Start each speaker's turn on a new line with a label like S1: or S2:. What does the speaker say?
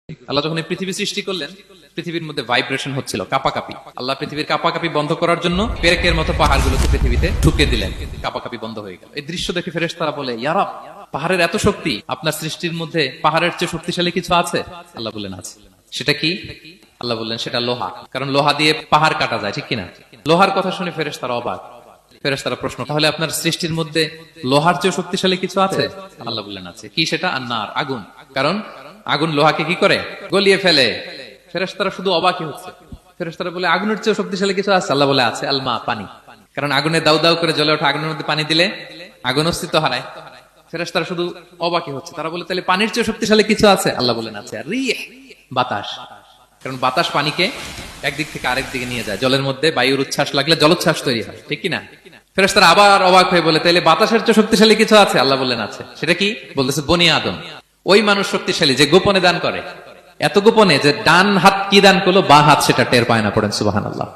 S1: আল্লাহ যখন এই পৃথিবী সৃষ্টি করলেন, পৃথিবীর মধ্যে ভাইব্রেশন হচ্ছিল, কাঁপাকাঁপি। আল্লাহ পৃথিবীর কাঁপাকাঁপি বন্ধ করার জন্য পেরেকের মতো পাহাড়গুলোকে পৃথিবীতে ঢুকে দিলেন, কাঁপাকাঁপি বন্ধ হয়ে গেল। এই দৃশ্য দেখে ফেরেশতারা বলে, ইয়া রব, পাহাড়ের এত শক্তি, আপনার সৃষ্টির মধ্যে পাহাড়ের চেয়ে শক্তিশালী কিছু আছে? আল্লাহ বললেন আছে। সেটা কি? আল্লাহ বললেন সেটা লোহা, কারণ লোহা দিয়ে পাহাড় কাটা যায়, ঠিক কিনা? লোহার কথা শুনে ফেরেশতারা অবাক। ফেরেশতারা প্রশ্ন, তাহলে আপনার সৃষ্টির মধ্যে লোহার চেয়ে শক্তিশালী কিছু আছে? আল্লাহ বললেন আছে। কি সেটা? আন্নার, আগুন। কারণ আগুন লোহাকে কি করে? গলিয়ে ফেলে। ফেরেশতারা শুধু অবাকই হচ্ছে। ফেরেশতারা বলে, আগুনের চেয়ে শক্তিশালী কিছু আছে? আল্লাহ বলে আছে, আলমা, পানি। কারণ আগুনে দাউ দাউ করে জ্বলে ওঠা আগুনের মধ্যে পানি দিলে আগুন অস্তিত্ব হারায়। ফেরেশতারা শুধু অবাকই হচ্ছে। তারা বলে, তাহলে পানির চেয়ে শক্তিশালী কিছু আছে? আল্লাহ বলেন আছে, রিহ, বাতাস। কারণ বাতাস পানিকে একদিক থেকে আরেক দিকে নিয়ে যায়। জলের মধ্যে বায়ুর উচ্ছ্বাস লাগলে জলোচ্ছ্বাস তৈরি হয়, ঠিক কিনা? ফেরেশতারা আবার অবাক হয়ে বলে, তাহলে বাতাসের চেয়ে শক্তিশালী কিছু আছে? আল্লাহ বললেন আছে। সেটা কি? বলতেছে বনি আদম। ওই মানুষ শক্তিশালী যে গোপনে দান করে, এত গোপনে যে ডান হাত কি দান করলো, বা হাত সেটা টের পায় না। পড়েন সুবহানাল্লাহ।